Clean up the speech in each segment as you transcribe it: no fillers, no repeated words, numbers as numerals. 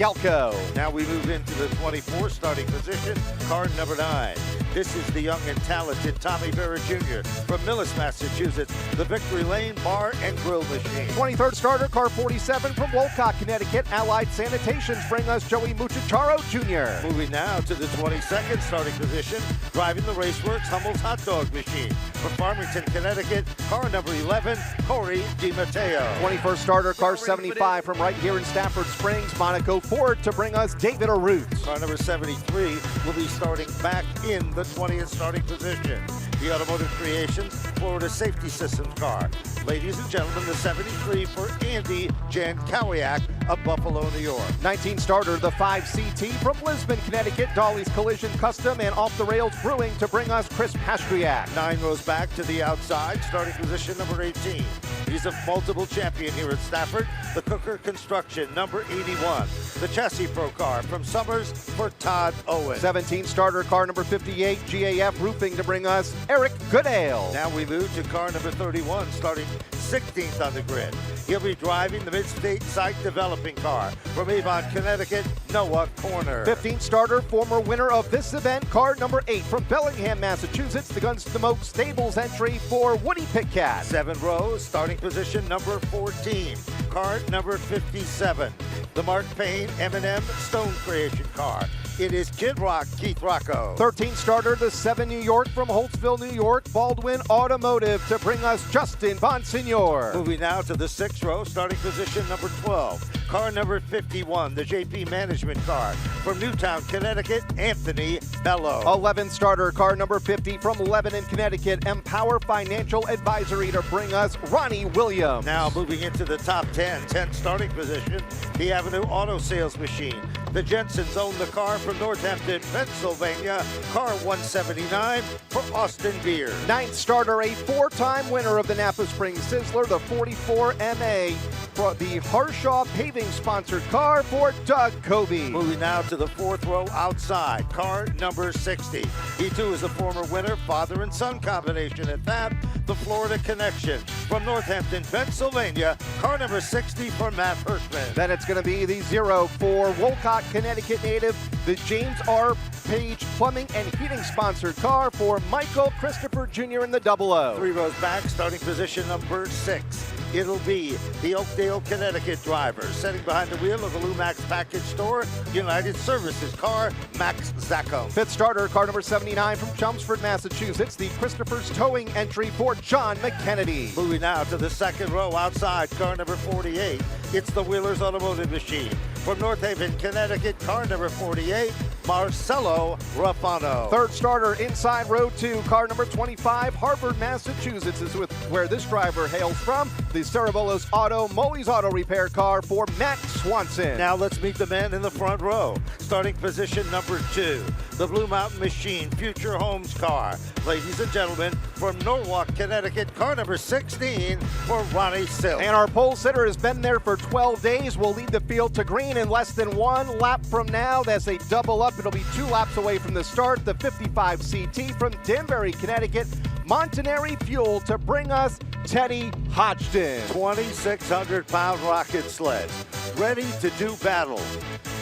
Yelko. Now we move into the 24 starting position, car number 9. This is the young and talented Tommy Vera Jr. from Millis, Massachusetts, the Victory Lane Bar and Grill Machine. 23rd starter, car 47 from Wolcott, Connecticut. Allied Sanitations bring us Joey Muchacharo Jr. Moving now to the 22nd starting position, driving the Raceworks Hummel's Hot Dog Machine. From Farmington, Connecticut, car number 11, Corey DiMatteo. 21st starter, car 75 from right here in Stafford Springs, Monaco Ford to bring us David Arutz. Car number 73 will be starting back in the 20th starting position. The Automotive Creations Florida Safety Systems car. Ladies and gentlemen, the 73 for Andy Jankowiak of Buffalo, New York. 19 starter, the 5CT from Lisbon, Connecticut, Dolly's Collision Custom and Off the Rails Brewing to bring us Chris Pastriak. 9 rows back to the outside, starting position number 18. He's a multiple champion here at Stafford, the Cooker Construction, number 81. The Chassis Pro car from Summers for Todd Owen. 17 starter, car number 58, GAF Roofing to bring us Eric Goodale. Now we move to car number 31, starting 16th on the grid. He'll be driving the Mid-State Site Developing car from Avon, Connecticut, Noah Corner. 15th starter, former winner of this event, car number 8 from Bellingham, Massachusetts, the Guns to Smoke Stables entry for Woody Pitcat. 7 rows, starting position number 14, car number 57, the Mark Payne M&M Stone Creation car. It is Kid Rock, Keith Rocco. 13th starter, the 7 New York from Holtzville, New York, Baldwin Automotive to bring us Justin Bonsignor. Moving now to the 6th row, starting position number 12. Car number 51, the JP Management car from Newtown, Connecticut, Anthony Bello. 11th starter, car number 50 from Lebanon, Connecticut, Empower Financial Advisory to bring us Ronnie Williams. Now moving into the top 10, 10th starting position, the Avenue Auto Sales Machine. The Jensens own the car from Northampton, Pennsylvania, car 179 for Austin Beer. 9th starter, a 4-time winner of the Napa Springs Sizzler, the 44 MA, for the Harshaw Paving sponsored car for Doug Kobe. Moving now to the 4th row outside, car number 60. He too is a former winner, father and son combination at that. The Florida Connection from Northampton, Pennsylvania, car number 60 for Matt Hirschman. Then it's going to be the 0 for Wolcott, Connecticut native, the James R. Page Plumbing and Heating sponsored car for Michael Christopher Jr. in the 00. 3 rows back, starting position number 6. It'll be the Oakdale, Connecticut driver, sitting behind the wheel of the Lumax Package Store United Services car, Max Zacco. 5th starter, car number 79 from Chelmsford, Massachusetts, the Christopher's Towing entry for John McKennedy. Moving now to the 2nd row outside, car number 48. It's the Wheelers Automotive Machine. From North Haven, Connecticut, car number 48, Marcelo Rafano. 3rd starter, inside row 2, car number 25, Harvard, Massachusetts is where this driver hails from. The Cerebolo's Auto, Molly's Auto Repair car for Matt Swanson. Now let's meet the men in the front row. Starting position number 2, the Blue Mountain Machine Future Homes car. Ladies and gentlemen, from Norwalk, Connecticut, car number 16 for Ronnie Silk. And our pole sitter has been there for 12 days. Will lead the field to green in less than 1 lap from now. That's a double up. It'll be 2 laps away from the start. The 55 CT from Danbury, Connecticut, Montanari Fuel to bring us Teddy Hodgson. 2,600-pound rocket sleds, ready to do battle.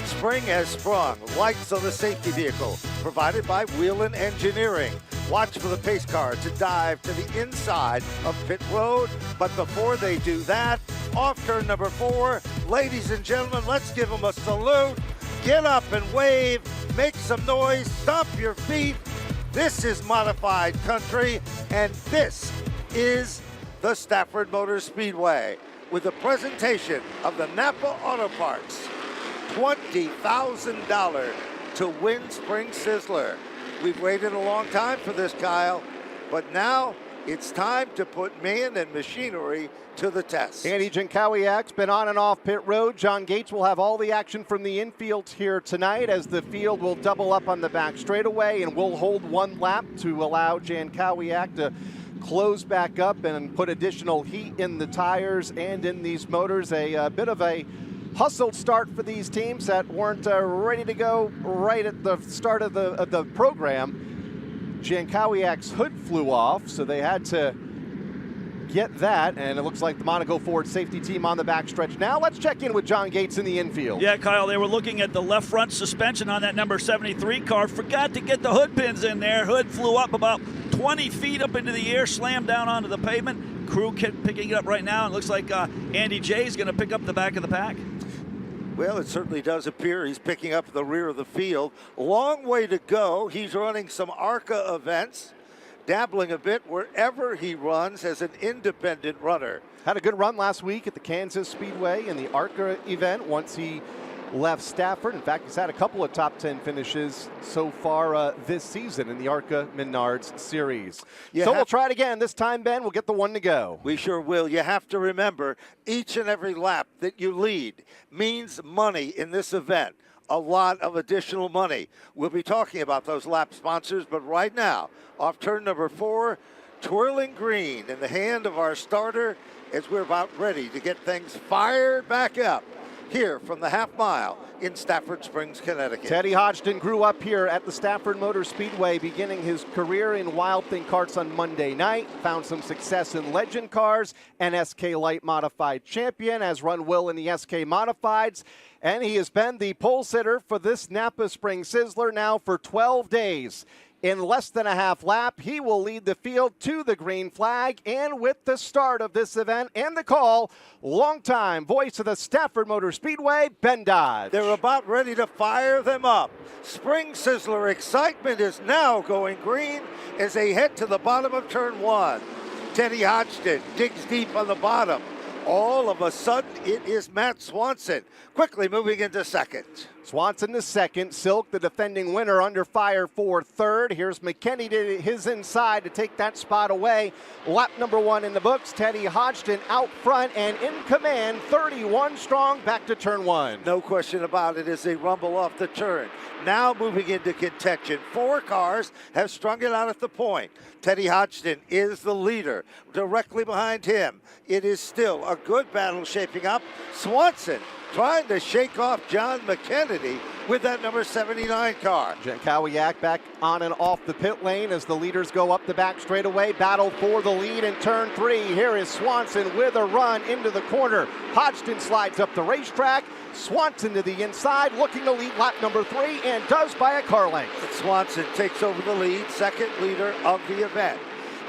Spring has sprung. Lights on the safety vehicle, provided by Wheelan Engineering. Watch for the pace car to dive to the inside of pit road. But before they do that, off turn number 4, ladies and gentlemen, let's give them a salute. Get up and wave, make some noise, stomp your feet. This is modified country, and this is the Stafford Motor Speedway with the presentation of the Napa Auto Parts. $20,000 to win Spring Sizzler. We've waited a long time for this, Kyle, but now it's time to put man and machinery to the test. Andy Jankowiak's been on and off pit road. John Gates will have all the action from the infield here tonight as the field will double up on the back straightaway, and we'll hold 1 lap to allow Jankowiak to close back up and put additional heat in the tires and in these motors. A bit of a hustled start for these teams that weren't ready to go right at the start of the program. Jankowiak's hood flew off, so they had to get that, and it looks like the Monaco Ford safety team on the backstretch. Now let's check in with John Gates in the infield. Yeah, Kyle, they were looking at the left front suspension on that number 73 car. Forgot to get the hood pins in there. Hood flew up about 20 feet up into the air, slammed down onto the pavement. Crew kept picking it up right now. It looks like Andy J is going to pick up the back of the pack. Well, it certainly does appear he's picking up the rear of the field. Long way to go. He's running some ARCA events, dabbling a bit wherever he runs as an independent runner. Had a good run last week at the Kansas Speedway in the ARCA event once he left Stafford. In fact, he's had a couple of top 10 finishes so far this season in the ARCA Menards Series. So we'll try it again. This time, Ben, we'll get the one to go. We sure will. You have to remember, each and every lap that you lead means money in this event. A lot of additional money. We'll be talking about those lap sponsors, but right now, off turn number 4, twirling green in the hand of our starter as we're about ready to get things fired back up here from the half mile in Stafford Springs, Connecticut. Teddy Hodgson grew up here at the Stafford Motor Speedway, beginning his career in Wild Thing karts on Monday night. Found some success in Legend cars, and SK Light Modified champion, has run well in the SK Modifieds. And he has been the pole sitter for this Napa Spring Sizzler now for 12 days. In less than a half lap, he will lead the field to the green flag. And with the start of this event and the call, longtime voice of the Stafford Motor Speedway, Ben Dodge. They're about ready to fire them up. Spring Sizzler excitement is now going green as they head to the bottom of turn 1. Teddy Hodgson digs deep on the bottom. All of a sudden, it is Matt Swanson quickly moving into second. Swanson to second. Silk, the defending winner, under fire for third. Here's McKinney to his inside to take that spot away. Lap number 1 in the books. Teddy Hodgson out front and in command, 31 strong, back to turn 1. No question about it as they rumble off the turn. Now moving into contention. 4 cars have strung it out at the point. Teddy Hodgson is the leader. Directly behind him, it is still a good battle shaping up. Swanson trying to shake off John McKennedy with that number 79 car. Jankowiak back on and off the pit lane as the leaders go up the back straightaway. Battle for the lead in turn 3. Here is Swanson with a run into the corner. Hodgson slides up the racetrack. Swanson to the inside, looking to lead lap number 3, and does by a car length. Swanson takes over the lead, second leader of the event.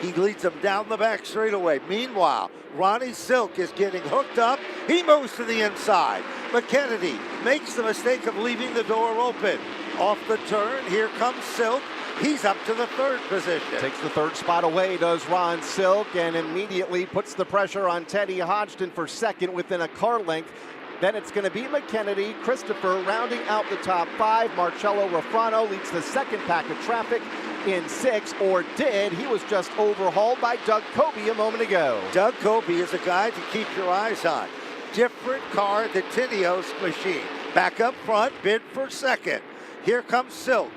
He leads them down the back straightaway. Meanwhile, Ronnie Silk is getting hooked up. He moves to the inside. McKennedy makes the mistake of leaving the door open. Off the turn, here comes Silk. He's up to the 3rd position. Takes the 3rd spot away, does Ron Silk, and immediately puts the pressure on Teddy Hodgson for second within a car length. Then it's going to be McKennedy, Christopher rounding out the top 5. Marcello Rafrano leads the second pack of traffic in 6, or did. He was just overhauled by Doug Kobe a moment ago. Doug Kobe is a guy to keep your eyes on. Different car than Tinios machine. Back up front, bid for second. Here comes Silk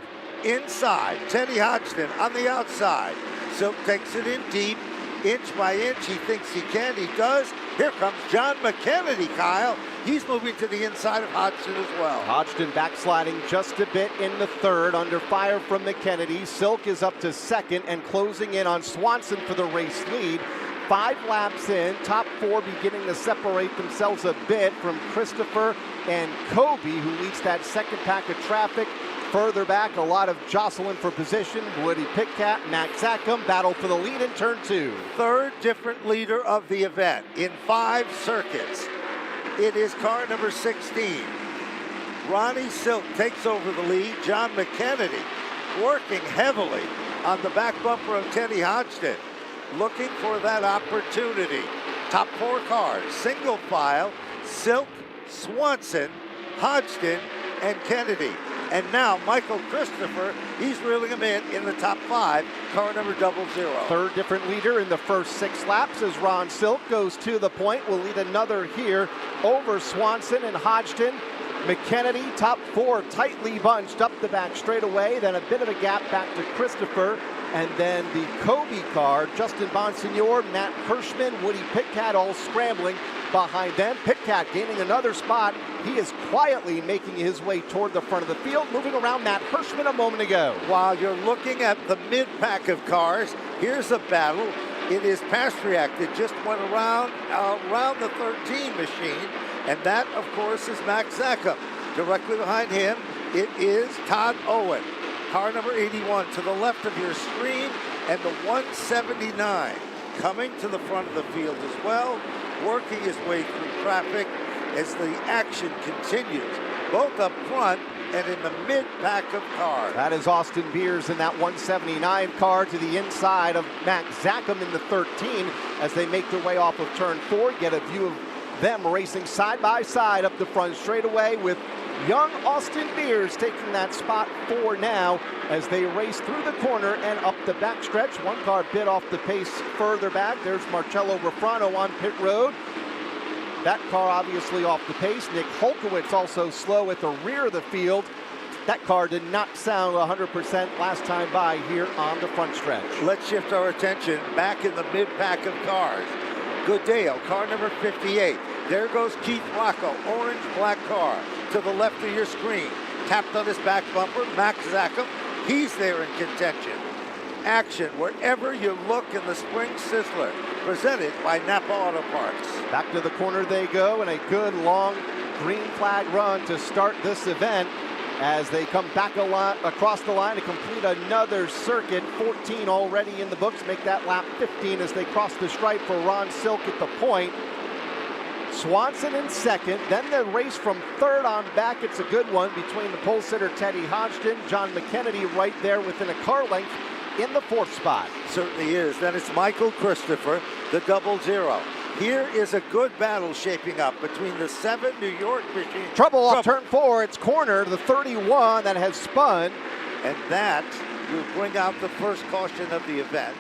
inside. Teddy Hodgson on the outside. Silk takes it in deep. Inch by inch, he thinks he can. He does. Here comes John McKennedy, Kyle. He's moving to the inside of Hodgson as well. Hodgson backsliding just a bit in the 3rd, under fire from McKennedy. Silk is up to second and closing in on Swanson for the race lead. 5 laps in, top 4 beginning to separate themselves a bit from Christopher and Kobe, who leads that second pack of traffic. Further back, a lot of jostling for position. Woody Pitcat, Matt Zackham battle for the lead in turn 2. 3rd different leader of the event in 5 circuits. It is car number 16. Ronnie Silk takes over the lead. John McKennedy working heavily on the back bumper of Teddy Hodgson, looking for that opportunity. Top 4 cars, single file, Silk, Swanson, Hodgson, and Kennedy. And now Michael Christopher, he's reeling him in the top 5, car number 00. 3rd different leader in the first 6 laps as Ron Silk goes to the point. Will lead another here over Swanson and Hodgson. McKennedy, top 4, tightly bunched up the back straightaway. Then a bit of a gap back to Christopher. And then the Kobe car, Justin Bonsignor, Matt Hirschman, Woody Pitcat all scrambling behind them. Pitcat gaining another spot. He is quietly making his way toward the front of the field, moving around Matt Hirschman a moment ago. While you're looking at the mid-pack of cars, here's a battle. It is pass reacted, just went around the 13 machine, and that, of course, is Max Zackham. Directly behind him, it is Todd Owen. Car number 81 to the left of your screen, and the 179 coming to the front of the field as well, working his way through traffic as the action continues, both up front and in the mid-pack of cars. That is Austin Beers in that 179 car to the inside of Max Zackham in the 13 as they make their way off of turn 4. Get a view of them racing side by side up the front straightaway with young Austin Beers taking that spot 4 now as they race through the corner and up the backstretch. One car bit off the pace further back. There's Marcello Refrano on pit road. That car obviously off the pace. Nick Holkowitz also slow at the rear of the field. That car did not sound 100% last time by here on the front stretch. Let's shift our attention back in the mid-pack of cars. Goodale, car number 58. There goes Keith Rocco, orange-black car to the left of your screen. Tapped on his back bumper, Max Zackham. He's there in contention. Action wherever you look in the Spring Sizzler, presented by Napa Auto Parts. Back to the corner they go, and a good long green flag run to start this event as they come back across the line to complete another circuit. 14 already in the books, make that lap 15 as they cross the stripe for Ron Silk at the point. Swanson in second, then the race from third on back. It's a good one between the pole sitter Teddy Hodgson, John McKennedy right there within a car length in the 4th spot. Certainly is. Then it's Michael Christopher, the 00. Here is a good battle shaping up between the 7 New York machine. Trouble off turn 4. It's corner, the 31 that has spun. And that will bring out the first caution of the event.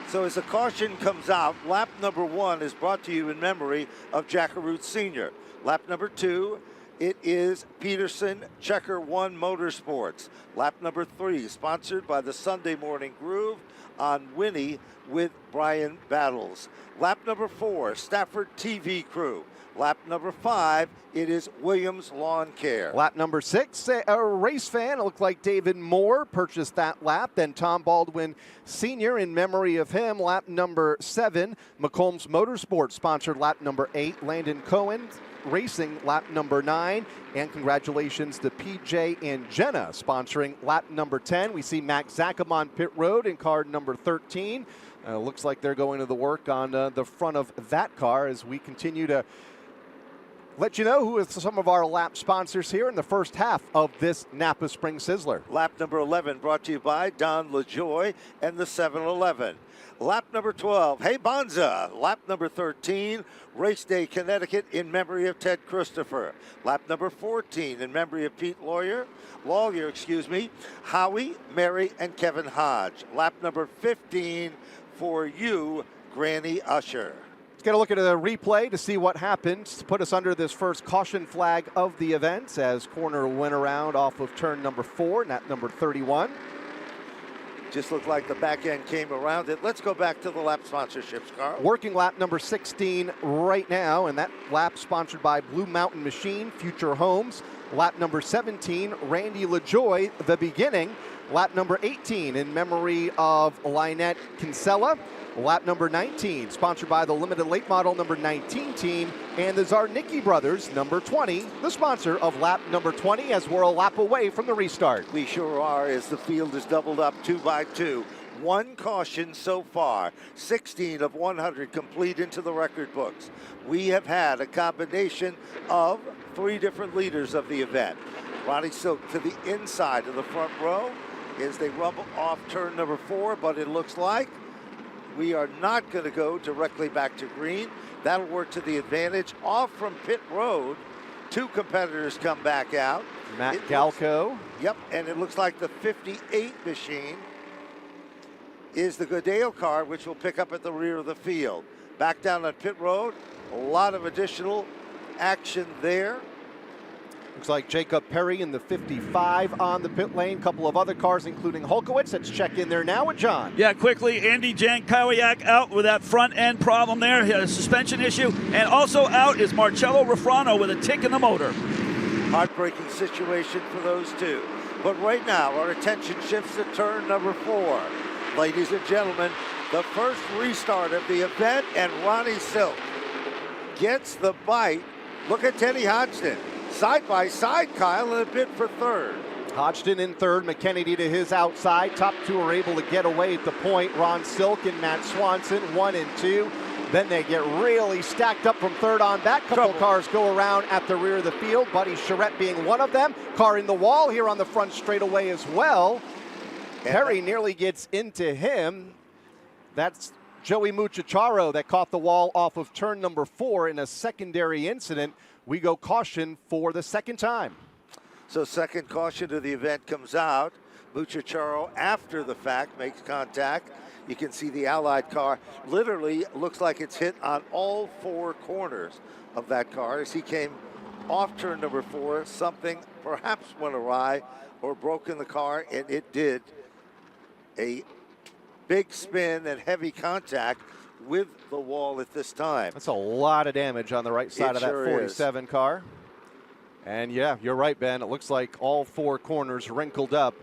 So as the caution comes out, lap number 1 is brought to you in memory of Jackaroot Sr. Lap number 2, it is Peterson Checker 1 Motorsports. Lap number 3, sponsored by the Sunday Morning Groove on Winnie with Brian Battles. Lap number 4, Stafford TV Crew. Lap number 5, it is Williams Lawn Care. Lap number 6, a race fan, it looked like David Moore purchased that lap. Then Tom Baldwin Sr. in memory of him. Lap number 7, McCombs Motorsports sponsored lap number 8. Landon Cohen Racing lap number 9. And congratulations to PJ and Jenna sponsoring lap number 10. We see Max Zackham on pit road in car number 13. Looks like they're going to the work on the front of that car as we continue to let you know who is some of our lap sponsors here in the first half of this Napa Spring Sizzler. Lap number 11 brought to you by Don LaJoy and the 7-Eleven. Lap number 12, Hey Bonza. Lap number 13, Race Day Connecticut in memory of Ted Christopher. Lap number 14 in memory of Pete Lawyer, Howie, Mary, and Kevin Hodge. Lap number 15 for you, Granny Usher. Let's get a look at a replay to see what happens to put us under this first caution flag of the event as corner went around off of turn number 4, not number 31. Just looked like the back end came around it. Let's go back to the lap sponsorships, Carl. Working lap number 16 right now, and that lap sponsored by Blue Mountain Machine, Future Homes. Lap number 17, Randy LaJoy, The Beginning. Lap number 18 in memory of Lynette Kinsella. Lap number 19, sponsored by the limited late model number 19 team, and the Zarnicki brothers, number 20, the sponsor of lap number 20 as we're a lap away from the restart. We sure are as the field is doubled up 2 by 2. 1 caution so far, 16 of 100 complete into the record books. We have had a combination of 3 different leaders of the event. Ronnie Silk to the inside of the front row as they rumble off turn number 4, but it looks like we are not going to go directly back to green. That'll work to the advantage. Off from pit road, 2 competitors come back out. Matt Galco. Yep, and it looks like the 58 machine is the Goodale car, which will pick up at the rear of the field. Back down on pit road, a lot of additional action there. Looks like Jacob Perry in the 55 on the pit lane. Couple of other cars, including Holkowitz. Let's check in there now with John. Yeah, quickly, Andy Jankowiak out with that front end problem there. He had a suspension issue. And also out is Marcello Refrano with a tick in the motor. Heartbreaking situation for those 2. But right now, our attention shifts to turn number 4. Ladies and gentlemen, the first restart of the event, and Ronnie Silk gets the bite. Look at Teddy Hodgson. Side by side, Kyle, and a bid for third. Hodgson in third, McKennedy to his outside. Top two are able to get away at the point. Ron Silk and Matt Swanson, 1 and 2. Then they get really stacked up from third on back. Couple cars go around at the rear of the field. Buddy Charette being one of them. Car in the wall here on the front straightaway as well. Perry nearly gets into him. That's Joey Muchacharo that caught the wall off of turn number 4 in a secondary incident. We go caution for the second time. So second caution of the event comes out. Muchacharo, after the fact, makes contact. You can see the Allied car literally looks like it's hit on all 4 corners of that car as he came off turn number 4. Something perhaps went awry or broke in the car, and it did a big spin and heavy contact with the wall at this time. That's a lot of damage on the right side of that 47 car. And yeah, you're right, Ben. It looks like all 4 corners wrinkled up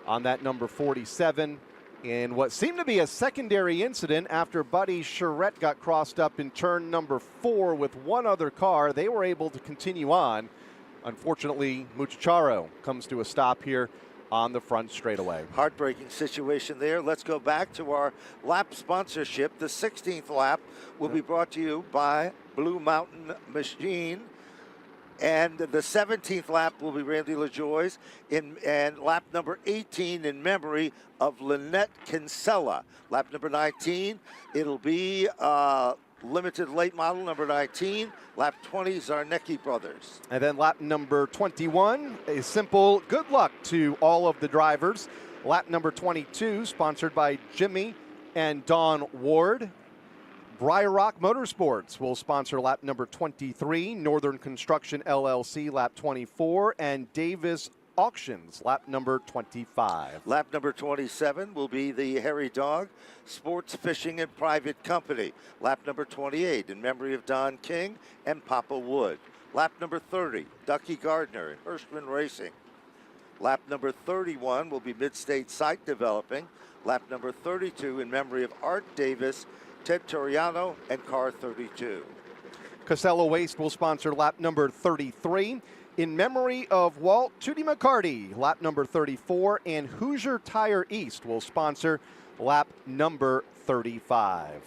on that number 47 in what seemed to be a secondary incident after Buddy Charette got crossed up in turn number 4 with one other car. They were able to continue on. Unfortunately, Muchacharo comes to a stop here on the front straightaway. Heartbreaking situation there. Let's go back to our lap sponsorship. The 16th lap will be brought to you by Blue Mountain Machine. And the 17th lap will be Randy LaJoy's, and lap number 18 in memory of Lynette Kinsella. Lap number 19, it'll be limited late model number 19. Lap 20, Zarnecki Brothers. And then lap number 21, a simple good luck to all of the drivers. Lap number 22, sponsored by Jimmy and Don Ward. Briar Rock Motorsports will sponsor lap number 23, Northern Construction LLC lap 24, and Davis Auctions lap number 25. Lap number 27 will be the Hairy Dog Sports Fishing and Private Company. Lap number 28 in memory of Don King and Papa Wood. Lap number 30, Ducky Gardner and Hirschman Racing. Lap number 31 will be Midstate Site Developing. Lap number 32 in memory of Art Davis, Ted Toriano, and Car 32. Casella Waste will sponsor lap number 33. In memory of Walt Tootie McCarty, lap number 34. And Hoosier Tire East will sponsor lap number 35.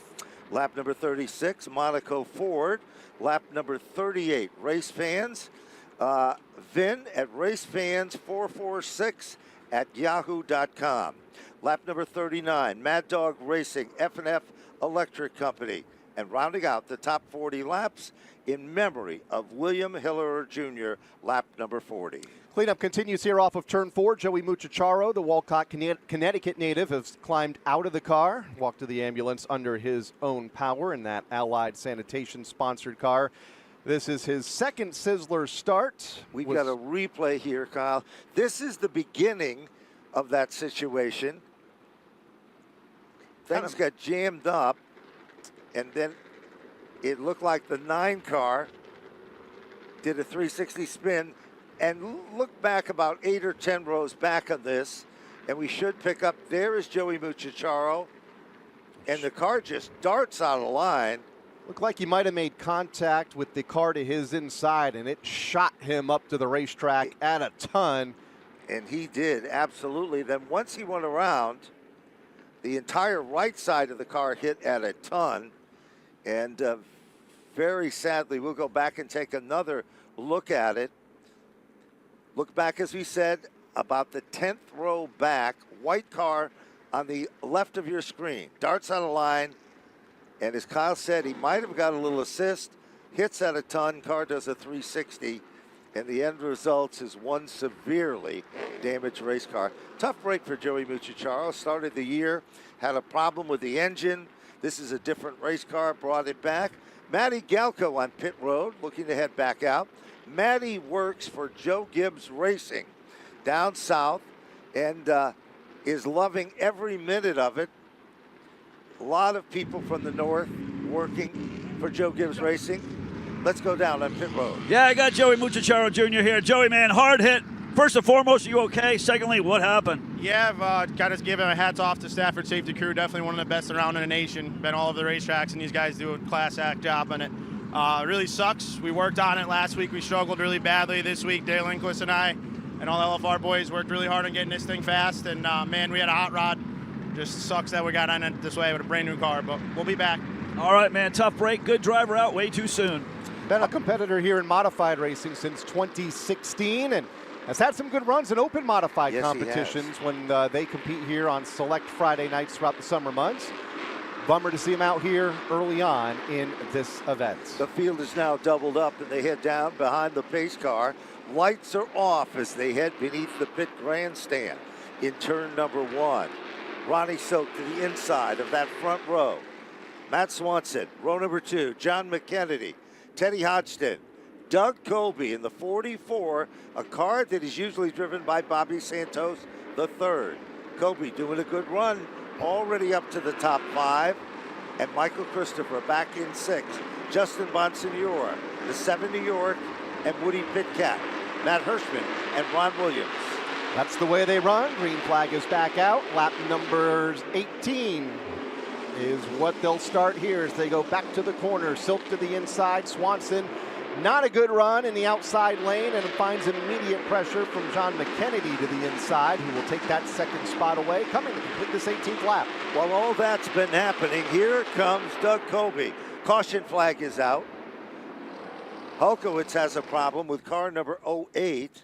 Lap number 36, Monaco Ford. Lap number 38, Race Fans. Vin at racefans446 at yahoo.com. Lap number 39, Mad Dog Racing, F&F Electric Company. And rounding out the top 40 laps in memory of William Hiller Jr., lap number 40. Cleanup continues here off of turn 4. Joey Muchacharo, the Walcott, Connecticut native, has climbed out of the car, walked to the ambulance under his own power in that Allied Sanitation sponsored car. This is his second Sizzler start. We've got a replay here, Kyle. This is the beginning of that situation. Things got jammed up, and then it looked like the 9 car did a 360 spin. And look back about 8 or 10 rows back on this, and we should pick up. There is Joey Muchacharo, and the car just darts out of line. Looked like he might have made contact with the car to his inside, and it shot him up to the racetrack at a ton. And he did, absolutely. Then once he went around, the entire right side of the car hit at a ton. And very sadly, we'll go back and take another look at it. Look back, as we said, about the 10th row back, white car on the left of your screen. Darts out of line, and as Kyle said, he might have got a little assist, hits at a ton, car does a 360, and the end result is one severely damaged race car. Tough break for Joey Muchacharo. Started the year, had a problem with the engine. This is a different race car, brought it back. Matty Galco on pit road, looking to head back out. Matty works for Joe Gibbs Racing down south and is loving every minute of it. A lot of people from the north working for Joe Gibbs Racing. Let's go down on pit road. Yeah, I got Joey Muchacharo Jr. here. Joey, man, hard hit first and foremost, are you okay? Secondly, what happened? Yeah, I've got to give my hats off to Stafford safety crew. Definitely one of the best around in the nation. Been all over the racetracks, and these guys do a class act job on it. Really sucks. We worked on it last week. We struggled really badly this week. Dale Lindquist and I and all LFR boys worked really hard on getting this thing fast. And, man, we had a hot rod. Just sucks that we got on it this way with a brand new car, but we'll be back. All right, man, tough break. Good driver out way too soon. Been a competitor here in modified racing since 2016 and has had some good runs in open modified competitions when they compete here on select Friday nights throughout the summer months. Bummer to see him out here early on in this event. The field is now doubled up and they head down behind the pace car. Lights are off as they head beneath the pit grandstand in turn number 1. Ronnie Silk to the inside of that front row. Matt Swanson, row number 2, John McKennedy, Teddy Hodgson, Doug Colby in the 44, a car that is usually driven by Bobby Santos III. Colby doing a good run, already up to the top 5. And Michael Christopher back in 6. Justin Bonsignore, the 7 New York, and Woody Pitcat, Matt Hirschman, and Ron Williams. That's the way they run. Green flag is back out. Lap number 18 is what they'll start here as they go back to the corner. Silk to the inside. Swanson, not a good run in the outside lane, and finds immediate pressure from John McKennedy to the inside, who will take that second spot away, coming to complete this 18th lap. While all that's been happening, here comes Doug Colby. Caution flag is out. Hulkowitz has a problem with car number 08,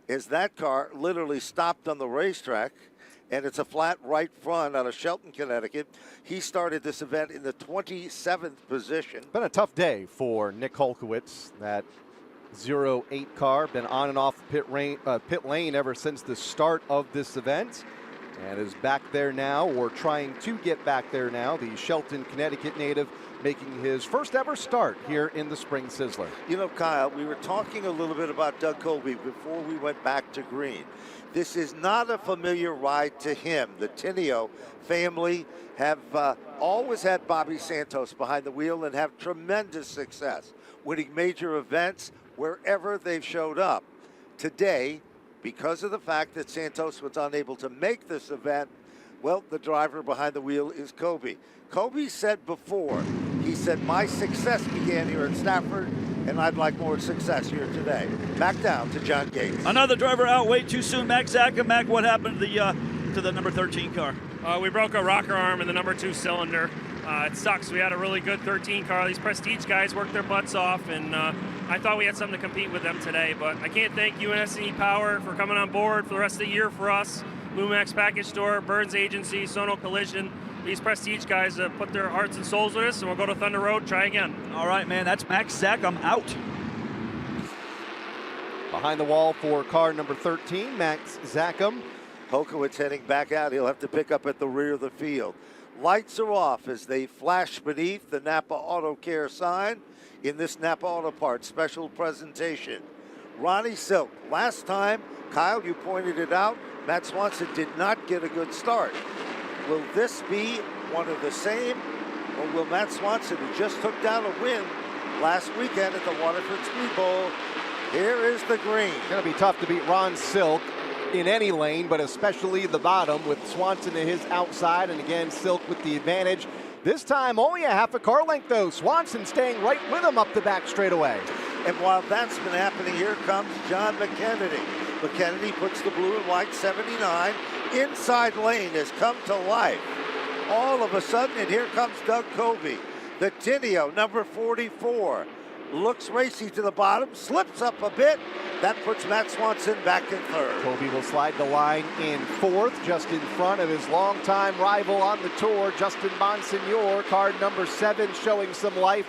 as that car literally stopped on the racetrack, and it's a flat right front out of Shelton, Connecticut. He started this event in the 27th position. Been a tough day for Nick Hulkowitz. That 08 car been on and off pit lane ever since the start of this event, and is back there now, or trying to get back there now. The Shelton, Connecticut native making his first ever start here in the Spring Sizzler. You know, Kyle, we were talking a little bit about Doug Colby before we went back to green. This is not a familiar ride to him. The Tinio family have always had Bobby Santos behind the wheel and have tremendous success, winning major events wherever they've showed up. Today, because of the fact that Santos was unable to make this event, well, the driver behind the wheel is Colby. Colby said before, he said, my success began here at Stafford, and I'd like more success here today. Back down to John Gates. Another driver out way too soon, Mac Zackham. Mac, what happened to the number 13 car? We broke a rocker arm in the number 2 cylinder. It sucks. We had a really good 13 car. These Prestige guys worked their butts off, and I thought we had something to compete with them today. But I can't thank UNSE Power for coming on board for the rest of the year for us. Lumax Package Store, Burns Agency, Sono Collision. These Prestige guys have put their hearts and souls with us, and we'll go to Thunder Road, try again. All right, man, that's Max Zackham out. Behind the wall for car number 13, Max Zackham. Hulkowitz heading back out. He'll have to pick up at the rear of the field. Lights are off as they flash beneath the Napa Auto Care sign in this Napa Auto Parts special presentation. Ronnie Silk, last time, Kyle, you pointed it out, Matt Swanson did not get a good start. Will this be one of the same, or will Matt Swanson, who just took down a win last weekend at the Waterford Speed Bowl, here is the green. It's going to be tough to beat Ron Silk in any lane, but especially the bottom, with Swanson to his outside, and again, Silk with the advantage. This time only a half a car length though. Swanson staying right with him up the back straightaway. And while that's been happening, here comes John McKennedy. McKennedy puts the blue and white 79. Inside lane has come to life. All of a sudden, and here comes Doug Colby. The Tinio, number 44. Looks racy to the bottom, slips up a bit. That puts Matt Swanson back in third. Colby will slide the line in fourth, just in front of his longtime rival on the tour, Justin Bonsignore. Card number 7 showing some life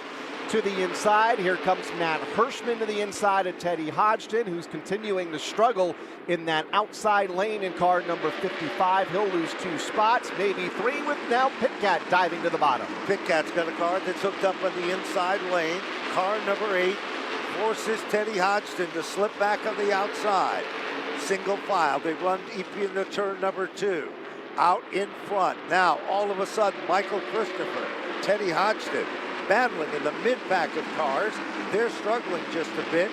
to the inside. Here comes Matt Hirschman to the inside of Teddy Hodgson, who's continuing to struggle in that outside lane in car number 55. He'll lose 2 spots, maybe 3, with now Pitcat diving to the bottom. Pitcat's got a car that's hooked up on the inside lane. Car number 8 forces Teddy Hodgson to slip back on the outside. Single file. They run into turn number 2. Out in front. Now, all of a sudden, Michael Christopher, Teddy Hodgson, battling in the mid-pack of cars. They're struggling just a bit.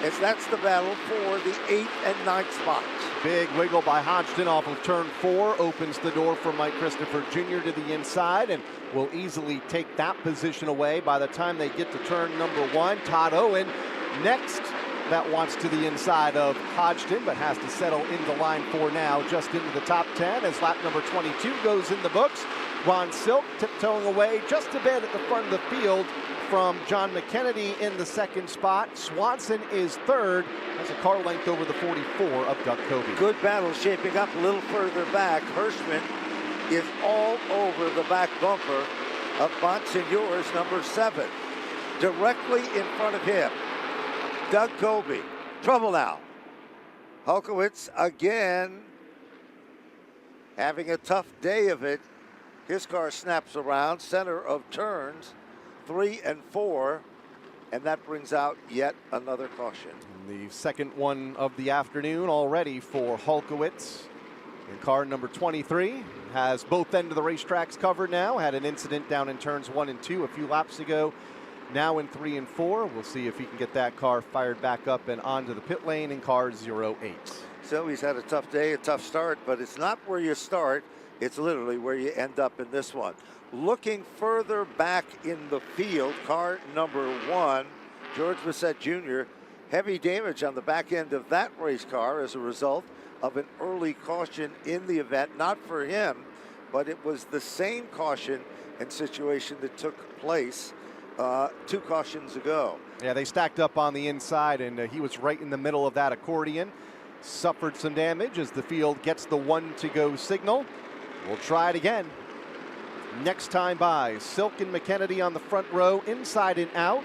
as that's the battle for the 8th and 9th spots. Big wiggle by Hodgson off of turn 4 opens the door for Mike Christopher Jr. to the inside and will easily take that position away by the time they get to turn number 1. Todd Owen next, that wants to the inside of Hodgson, but has to settle into line 4 now, just into the top 10 as lap number 22 goes in the books. Ron Silk tiptoeing away just a bit at the front of the field from John McKennedy in the 2nd spot. Swanson is 3rd, has a car length over the 44 of Doug Coby. Good battle shaping up a little further back. Hirschman is all over the back bumper of Bonsignore's number 7. Directly in front of him, Doug Coby. Trouble now. Hulkowitz again having a tough day of it. His car snaps around, center of turns 3 and 4, and that brings out yet another caution. The second one of the afternoon already for Hulkowitz. And car number 23 has both ends of the racetracks covered now. Had an incident down in turns 1 and 2 a few laps ago. Now in 3 and 4, we'll see if he can get that car fired back up and onto the pit lane in car 08. So he's had a tough day, a tough start, but it's not where you start. It's literally where you end up in this one. Looking further back in the field, car number 1, George Bissett Jr., heavy damage on the back end of that race car as a result of an early caution in the event. Not for him, but it was the same caution and situation that took place 2 cautions ago. Yeah, they stacked up on the inside, and he was right in the middle of that accordion. Suffered some damage as the field gets the 1 to go signal. We'll try it again. Next time by, Silk and McKennedy on the front row, inside and out.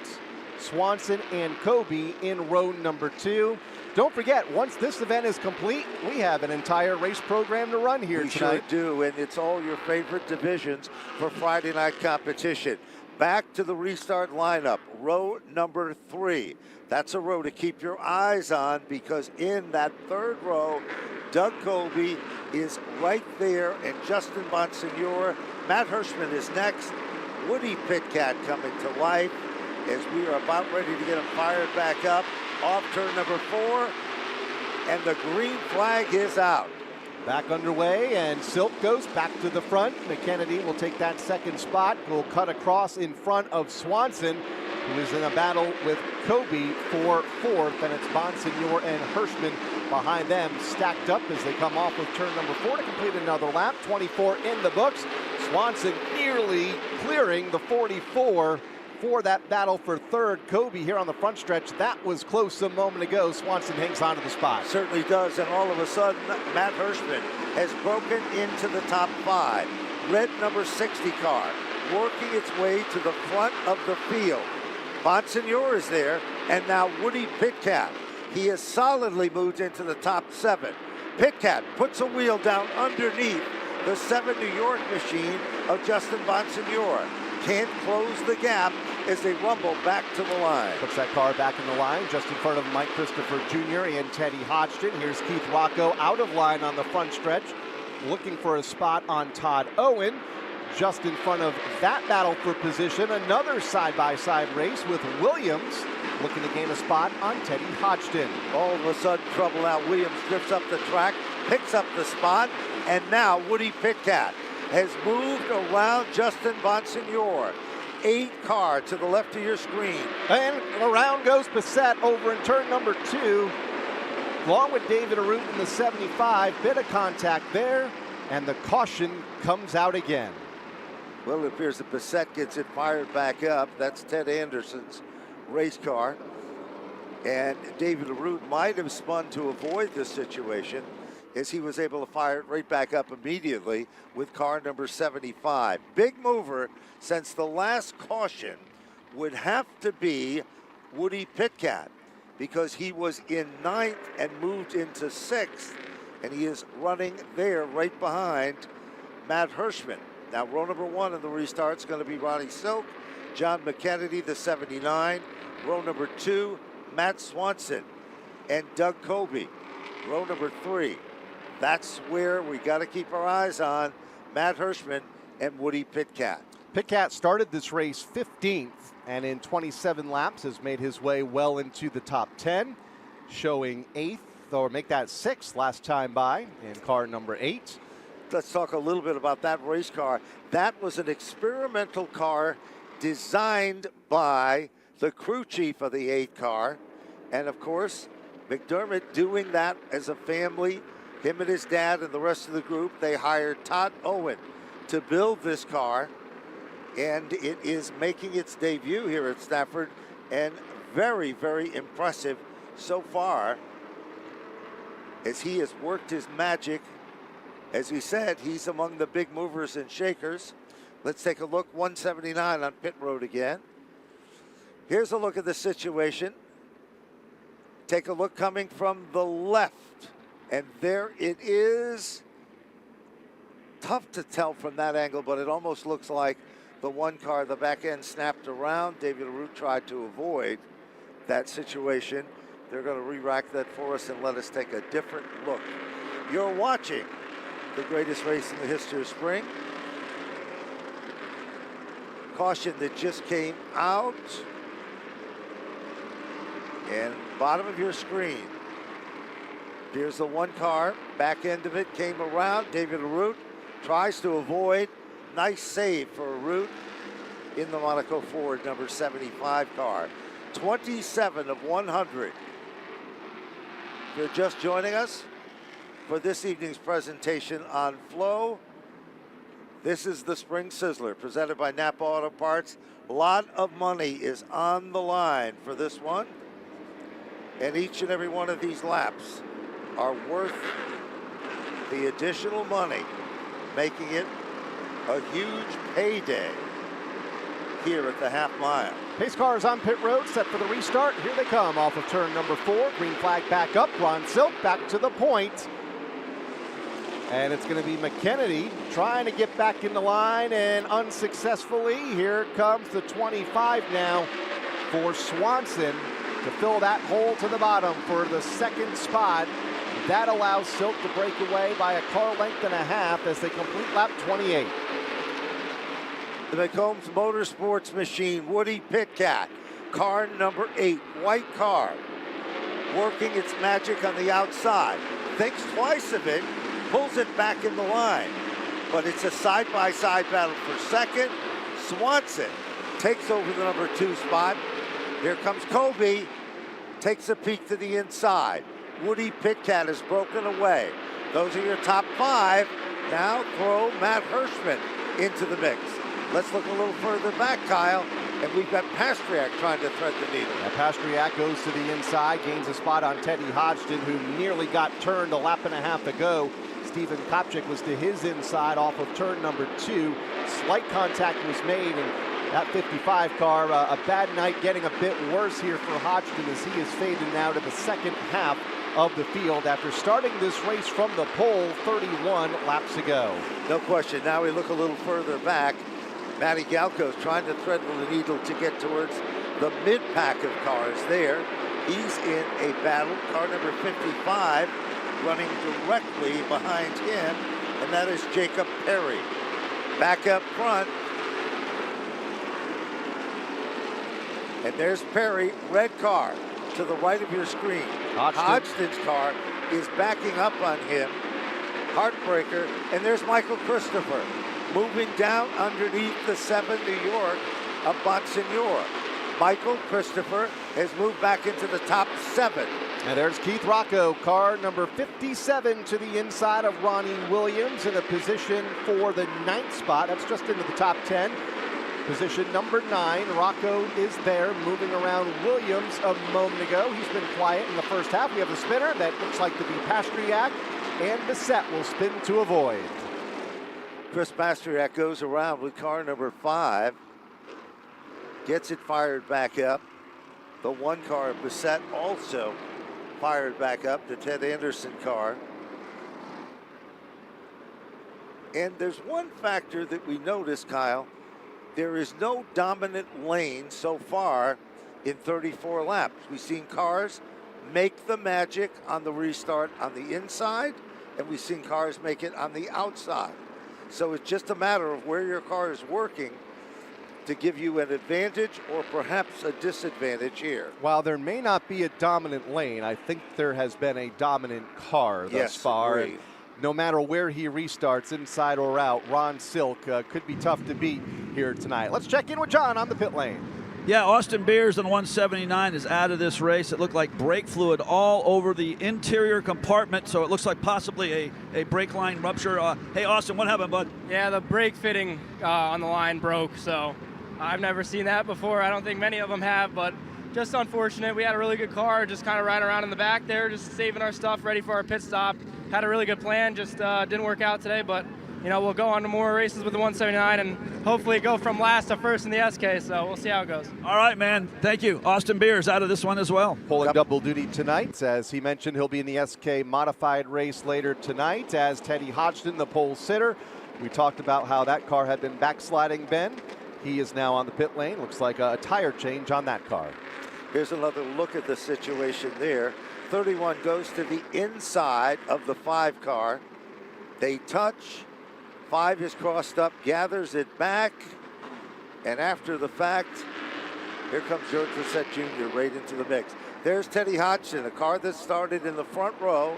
Swanson and Coby in row number 2. Don't forget, once this event is complete, we have an entire race program to run here tonight. We sure do, and it's all your favorite divisions for Friday night competition. Back to the restart lineup, row number 3. That's a row to keep your eyes on because in that 3rd row, Doug Coby is right there, and Justin Bonsignore. Matt Hirschman is next. Woody Pitcat coming to life as we are about ready to get him fired back up off turn number 4, and the green flag is out. Back underway, and Silk goes back to the front. McKennedy will take that 2nd spot. Will cut across in front of Swanson, who is in a battle with Coby for 4th, and it's Bonsignore and Hirschman behind them, stacked up as they come off of turn number 4 to complete another lap. 24 in the books. Swanson nearly clearing the 44 for that battle for 3rd. Coby here on the front stretch. That was close a moment ago. Swanson hangs on to the spot. Certainly does, and all of a sudden, Matt Hirschman has broken into the top 5. Red number 60 car working its way to the front of the field. Bonsignore is there, and now Woody Pitcat. He has solidly moved into the top 7. Pitcat puts a wheel down underneath the 7 New York machine of Justin Bonsignore. Can't close the gap as they rumble back to the line. Puts that car back in the line just in front of Mike Christopher Jr. and Teddy Hodgson. Here's Keith Rocco out of line on the front stretch, looking for a spot on Todd Owen. Just in front of that battle for position, another side-by-side race with Williams looking to gain a spot on Teddy Hodgson. All of a sudden, trouble out. Williams drifts up the track, picks up the spot, and now Woody Pitcat has moved around Justin Bonsignore. 8 car to the left of your screen. And around goes Bissett over in turn number 2, along with David Arute in the 75. Bit of contact there, and the caution comes out again. Well, it appears that Bissett gets it fired back up. That's Ted Anderson's race car. And David Arute might have spun to avoid this situation as he was able to fire it right back up immediately with car number 75. Big mover, since the last caution would have to be Woody Pitcat because he was in 9th and moved into 6th, and he is running there right behind Matt Hirschman. Now, row number 1 in the restart is going to be Ronnie Silk, John McKennedy, the 79. Row number 2, Matt Swanson and Doug Coby. Row number 3, that's where we got to keep our eyes on Matt Hirschman and Woody Pitcat. Pitcat started this race 15th, and in 27 laps has made his way well into the top 10. showing 8th, or make that 6th last time by in car number 8. Let's talk a little bit about that race car. That was an experimental car designed by the crew chief of the 8 car. And of course, McDermott doing that as a family, him and his dad and the rest of the group, they hired Todd Owen to build this car. And it is making its debut here at Stafford, and very, very impressive so far as he has worked his magic. As we said, he's among the big movers and shakers. Let's take a look, 179 on pit road again. Here's a look at the situation. Take a look coming from the left, and there it is. Tough to tell from that angle, but it almost looks like the one car, the back end snapped around. David Arute tried to avoid that situation. They're going to re-rack that for us and let us take a different look. You're watching the greatest race in the history of spring. Caution that just came out. And bottom of your screen, here's the one car. Back end of it came around. David Arute tries to avoid. Nice save for Arute in the Monaco Ford number 75 car. 27 of 100. If you're just joining us for this evening's presentation on Flo, this is the Spring Sizzler presented by Napa Auto Parts. A lot of money is on the line for this one. And each and every one of these laps are worth the additional money, making it a huge payday here at the half mile. Pace cars on pit road, set for the restart. Here they come off of turn number 4. Green flag back up. Ron Silk back to the point. And it's going to be McKennedy trying to get back in the line, and unsuccessfully. Here comes the 25 now for Swanson to fill that hole to the bottom for the second spot. That allows Silk to break away by a car length and a half as they complete lap 28. The McCombs Motorsports machine, Woody Pitcat, car number 8, white car, working its magic on the outside. Thinks twice of it, pulls it back in the line. But it's a side-by-side battle for second. Swanson takes over the number 2 spot. Here comes Kobe, takes a peek to the inside. Woody Pitcat has broken away. Those are your top 5. Now throw Matt Hirschman into the mix. Let's look a little further back, Kyle, and we've got Pastriak trying to thread the needle. Now Pastriak goes to the inside, gains a spot on Teddy Hodgson, who nearly got turned a lap and a half ago. Stephen Kopchik was to his inside off of turn number 2. Slight contact was made, and that 55 car, a bad night, getting a bit worse here for Hodgson as he is fading now to the second half of the field after starting this race from the pole 31 laps ago. No question. Now we look a little further back. Matty Galco's trying to thread the needle to get towards the mid-pack of cars there. He's in a battle. Car number 55 running directly behind him, and that is Jacob Perry. Back up front. And there's Perry, red car, to the right of your screen. Hodgson's car is backing up on him. Heartbreaker. And there's Michael Christopher moving down underneath the 7 New York of Bonsignor. Michael Christopher has moved back into the top 7. And there's Keith Rocco, car number 57 to the inside of Ronnie Williams in a position for the 9th spot. That's just into the top 10. Position number 9, Rocco is there moving around Williams a moment ago. He's been quiet in the first half. We have the spinner that looks like to be Pastriak, and Bissett will spin to avoid. Chris Pastriak goes around with car number 5. Gets it fired back up. The 1 car, Bissett, also fired back up. The Ted Anderson car. And there's one factor that we noticed, Kyle. There is no dominant lane so far in 34 laps. We've seen cars make the magic on the restart on the inside, and we've seen cars make it on the outside. So it's just a matter of where your car is working. to give you an advantage or perhaps a disadvantage here. While there may not be a dominant lane, I think there has been a dominant car thus Yes, far. agreed. No matter where he restarts, inside or out, Ron Silk could be tough to beat here tonight. Let's check in with John on the pit lane. Yeah, Austin Beers on 179 is out of this race. It looked like brake fluid all over the interior compartment, so it looks like possibly a brake line rupture. Hey, Austin, what happened, bud? Yeah, the brake fitting on the line broke, so I've never seen that before. I don't think many of them have, but just unfortunate. We had a really good car, just kind of riding around in the back there, just saving our stuff, ready for our pit stop. Had a really good plan, just didn't work out today, but you know, we'll go on to more races with the 179 and hopefully go from last to first in the SK, so we'll see how it goes. All right, man. Thank you. Austin Beers out of this one as well. Pulling double duty tonight. As he mentioned, he'll be in the SK modified race later tonight as Teddy Hodgson, the pole sitter. We talked about how that car had been backsliding, Ben. He is now on the pit lane. Looks like a tire change on that car. Here's another look at the situation there. 31 goes to the inside of the 5 car. They touch. 5 is crossed up, gathers it back, and after the fact, here comes George Lissette Jr. right into the mix. There's Teddy Hodgson, a car that started in the front row.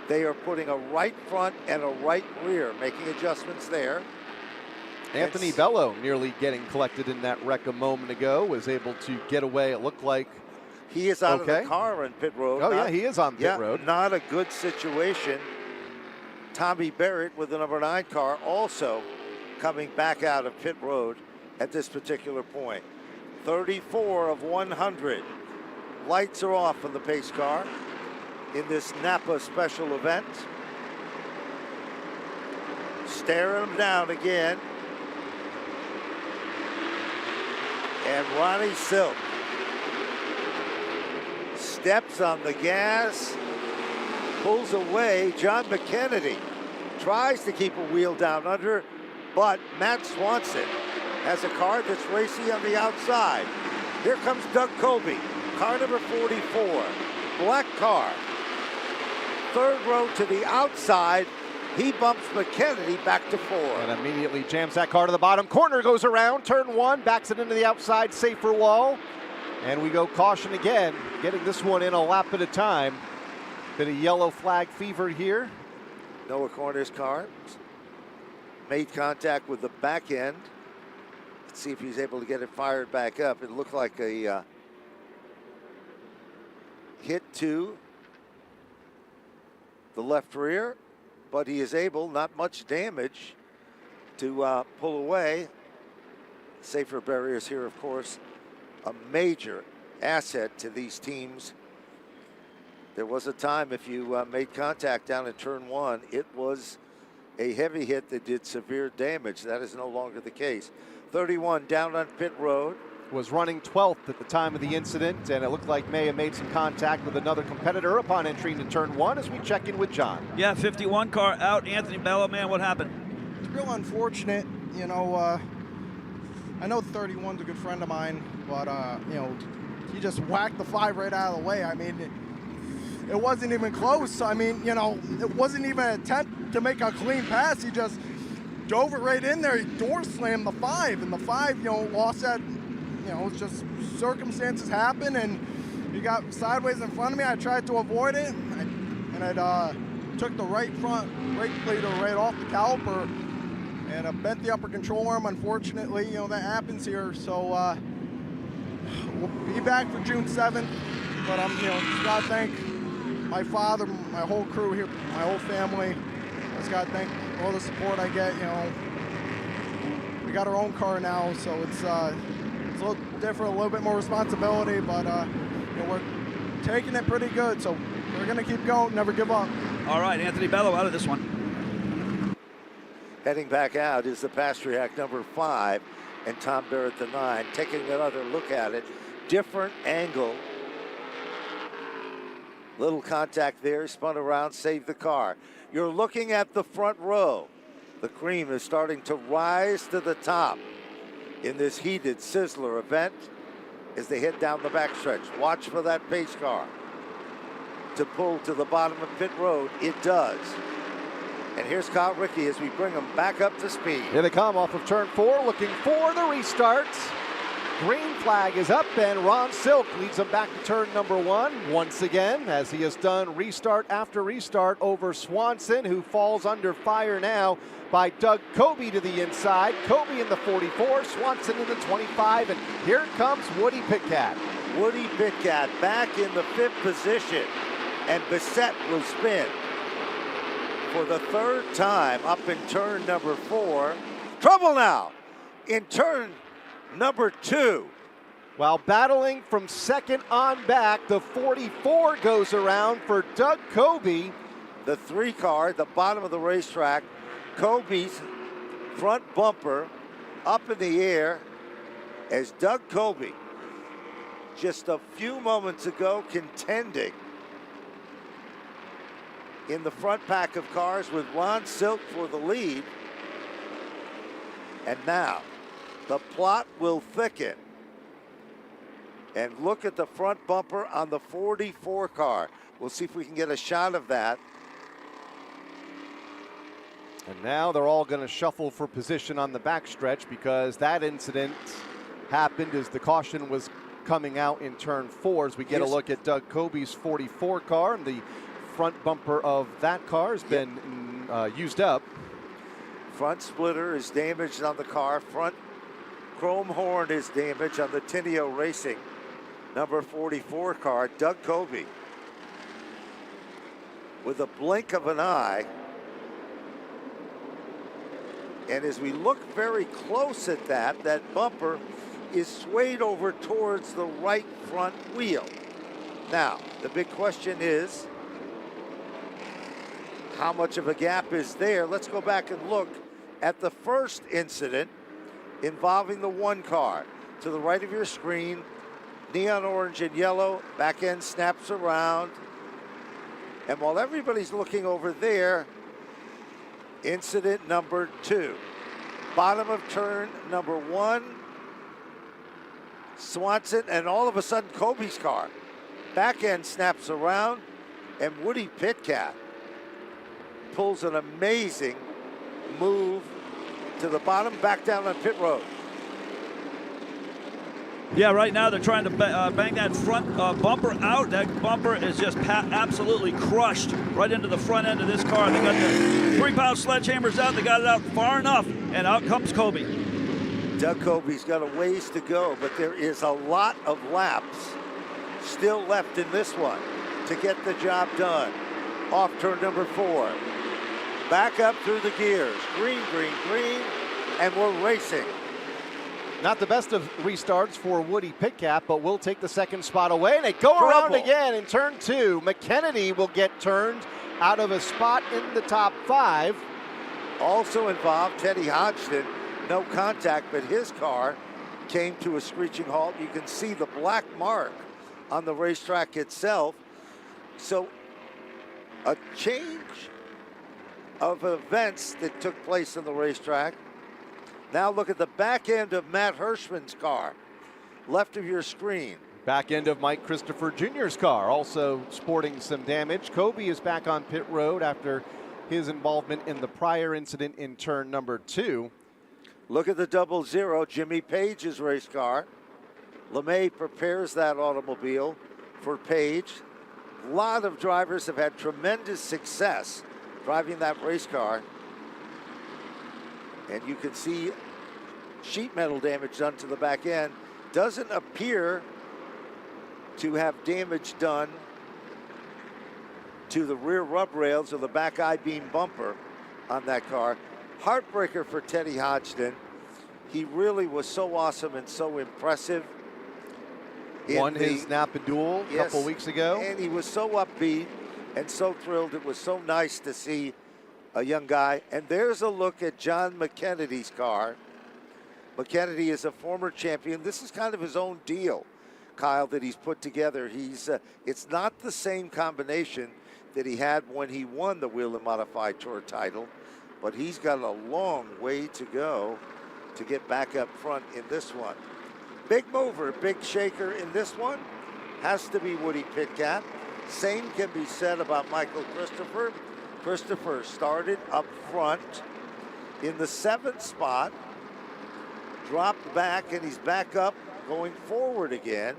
They are putting a right front and a right rear, making adjustments there. Anthony Bello nearly getting collected in that wreck a moment ago, was able to get away, it looked like. He is out of the car in pit road. Oh, yeah, he is on pit road. Not a good situation. Tommy Barrett with the number 9 car also coming back out of pit road at this particular point. 34 of 100. Lights are off on the pace car in this Napa special event. Staring him down again. And Ronnie Silk steps on the gas, pulls away. John McKennedy tries to keep a wheel down under, but Matt Swanson has a car that's racing on the outside. Here comes Doug Colby, car number 44, black car. 3rd row to the outside. He bumps McKennedy back to 4. And immediately jams that car to the bottom. Corner goes around, turn 1, backs it into the outside, safer wall. And we go caution again, getting this one in a lap at a time. Bit of yellow flag fever here. Noah Corner's car made contact with the back end. Let's see if he's able to get it fired back up. It looked like a hit to the left rear, but he is able, not much damage, to pull away. Safer barriers here, of course, a major asset to these teams. There was a time if you made contact down in turn 1, it was a heavy hit that did severe damage. That is no longer the case. 31 down on pit road. Was running 12th at the time of the incident, and it looked like may have made some contact with another competitor upon entry into turn 1 as we check in with John. Yeah, 51 car out. Anthony Bello, man, what happened? It's real unfortunate. You know, I know 31's a good friend of mine, but, you know, he just whacked the 5 right out of the way. I mean, it wasn't even close. I mean, you know, it wasn't even an attempt to make a clean pass. He just dove it right in there. He door slammed the 5, and the 5, you know, lost that. You know, it's just circumstances happen, and he got sideways in front of me. I tried to avoid it, and I took the right front brake bleeder right off the caliper, and I bent the upper control arm. Unfortunately, you know, that happens here. So we'll be back for June 7th, but I'm, you know, just gotta thank my father, my whole crew here, my whole family. Just gotta thank all the support I get. You know, we got our own car now, so it's a little different, a little bit more responsibility, but you know, we're taking it pretty good, so we're gonna keep going, never give up. All right, Anthony Bello out of this one. Heading back out is the Pastriac number 5 and Tom Barrett the 9. Taking another look at it, different angle. Little contact there, spun around, saved the car. You're looking at the front row. The cream is starting to rise to the top in this heated Sizzler event as they head down the backstretch. Watch for that pace car to pull to the bottom of pit road. It does. And here's Kyle Rickey as we bring them back up to speed. Here they come off of turn 4, looking for the restart. Green flag is up, and Ron Silk leads them back to turn number 1 once again, as he has done restart after restart over Swanson, who falls under fire now by Doug Kobe to the inside. Kobe in the 44, Swanson in the 25, and here comes Woody Pitcat. Woody Pitcat back in the 5th position, and Bissett will spin for the 3rd time up in turn number 4. Trouble now in turn number 2. While battling from second on back, the 44 goes around for Doug Kobe. The 3 car at the bottom of the racetrack. Kobe's front bumper up in the air as Doug Kobe, just a few moments ago, contending in the front pack of cars with Ron Silk for the lead. And now the plot will thicken. And look at the front bumper on the 44 car. We'll see if we can get a shot of that. And now they're all going to shuffle for position on the backstretch, because that incident happened as the caution was coming out in turn 4. As we get a look at Doug Kobe's 44 car, and the front bumper of that car has been used up. Front splitter is damaged on the car. Front chrome horn is damaged on the Tinio Racing number 44 car. Doug Kobe, with a blink of an eye. And as we look very close at that bumper is swayed over towards the right front wheel. Now, the big question is, how much of a gap is there? Let's go back and look at the first incident involving the 1 car. To the right of your screen, neon orange and yellow, back end snaps around. And while everybody's looking over there, incident number 2. Bottom of turn number 1, Swanson, and all of a sudden Kobe's car. Back end snaps around, and Woody Pitcat pulls an amazing move to the bottom, back down on pit road. Yeah, right now they're trying to bang that front bumper out. That bumper is just absolutely crushed right into the front end of this car. They got the 3-pound sledgehammers out. They got it out far enough, and out comes Kobe. Doug Kobe's got a ways to go, but there is a lot of laps still left in this one to get the job done. Off turn number 4. Back up through the gears. Green, green, green, and we're racing. Not the best of restarts for Woody Pitcat, but will take the 2nd spot away. And they go around again in turn 2. McKennedy will get turned out of a spot in the top 5. Also involved, Teddy Hodgson. No contact, but his car came to a screeching halt. You can see the black mark on the racetrack itself. So a change of events that took place in the racetrack. Now look at the back end of Matt Hirschman's car, left of your screen. Back end of Mike Christopher Jr.'s car, also sporting some damage. Kobe is back on pit road after his involvement in the prior incident in turn number 2. Look at the 00, Jimmy Page's race car. LeMay prepares that automobile for Page. A lot of drivers have had tremendous success driving that race car. And you can see sheet metal damage done to the back end. Doesn't appear to have damage done to the rear rub rails or the back I-beam bumper on that car. Heartbreaker for Teddy Hodgson. He really was so awesome and so impressive. Won his Napa duel a couple weeks ago. And he was so upbeat and so thrilled. It was so nice to see a young guy. And there's a look at John McKennedy's car. McKennedy is a former champion. This is kind of his own deal, Kyle, that he's put together. It's not the same combination that he had when he won the Whelen Modified Tour title, but he's got a long way to go to get back up front in this one. Big mover, big shaker in this one has to be Woody Pitcat. Same can be said about Michael Christopher. Christopher started up front in the 7th spot, dropped back, and he's back up going forward again,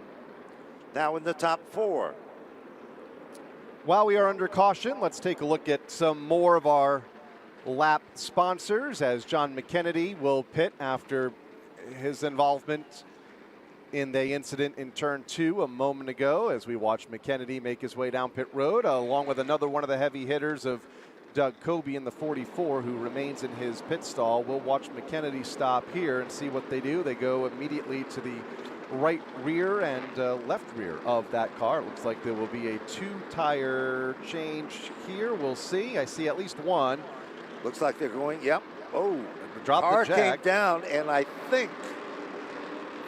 now in the top 4. While we are under caution, let's take a look at some more of our lap sponsors as John McKennedy will pit after his involvement in the incident in turn 2 a moment ago, as we watch McKennedy make his way down pit road, along with another one of the heavy hitters of Doug Kobe in the 44, who remains in his pit stall. We'll watch McKennedy stop here and see what they do. They go immediately to the right rear and left rear of that car. It looks like there will be a 2-tire change here. We'll see. I see at least one. Looks like they're going, yep. Oh, drop car the jack. came down, and I think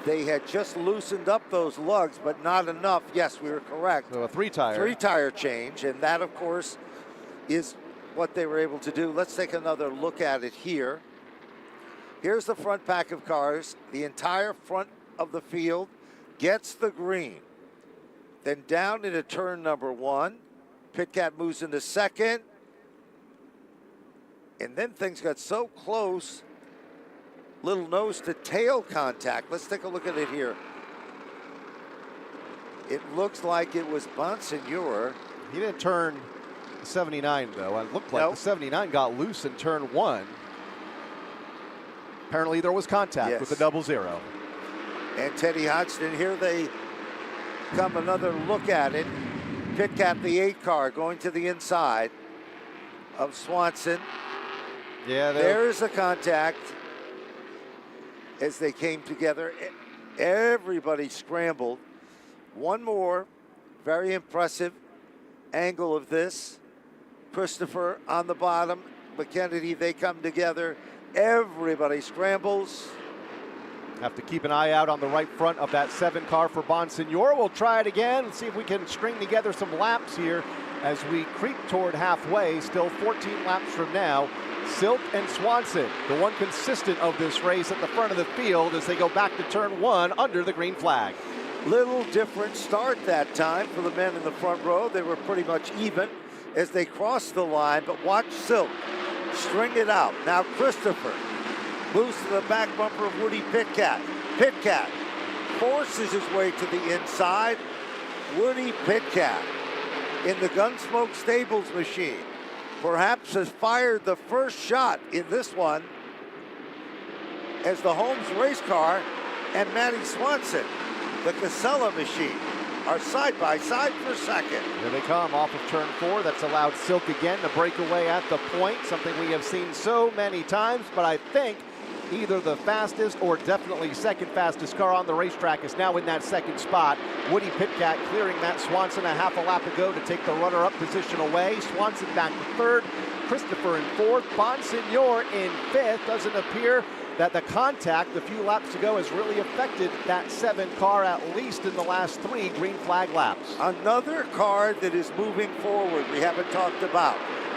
they had just loosened up those lugs, but not enough. Yes, we were correct. So a 3-tire. 3-tire change, and that, of course, is what they were able to do. Let's take another look at it here. Here's the front pack of cars. The entire front of the field gets the green. Then down into turn number 1. Pitcat moves into second. And then things got so close, little nose to tail contact. Let's take a look at it here. It looks like it was Bonsignor. He didn't turn 79 though. It looked like the 79 got loose in turn 1. Apparently there was contact with the 00. And Teddy Hodgson, here they come another look at it. Pitcat, the 8 car, going to the inside of Swanson. Yeah, there's the contact as they came together. Everybody scrambled. One more very impressive angle of this. Christopher on the bottom, McKennedy, they come together. Everybody scrambles. Have to keep an eye out on the right front of that 7 car for Bonsignor. We'll try it again and see if we can string together some laps here as we creep toward halfway. Still 14 laps from now. Silk and Swanson, the one consistent of this race at the front of the field as they go back to turn 1 under the green flag. Little different start that time for the men in the front row. They were pretty much even as they crossed the line, but watch Silk string it out. Now Christopher moves to the back bumper of Woody Pitcat. Pitcat forces his way to the inside. Woody Pitcat in the Gunsmoke Stables machine perhaps has fired the first shot in this one as the Holmes race car and Matty Swanson, the Casella machine, are side by side for second. Here they come off of turn 4. That's allowed Silk again to break away at the point, something we have seen so many times, but I think either the fastest or definitely second fastest car on the racetrack is now in that second spot. Woody Pitcat clearing Matt Swanson a half a lap ago to take the runner-up position away. Swanson back to 3rd, Christopher in 4th, Bonsignor in 5th. Doesn't appear that the contact a few laps ago has really affected that 7 car, at least in the last 3 green flag laps. Another car that is moving forward we haven't talked about.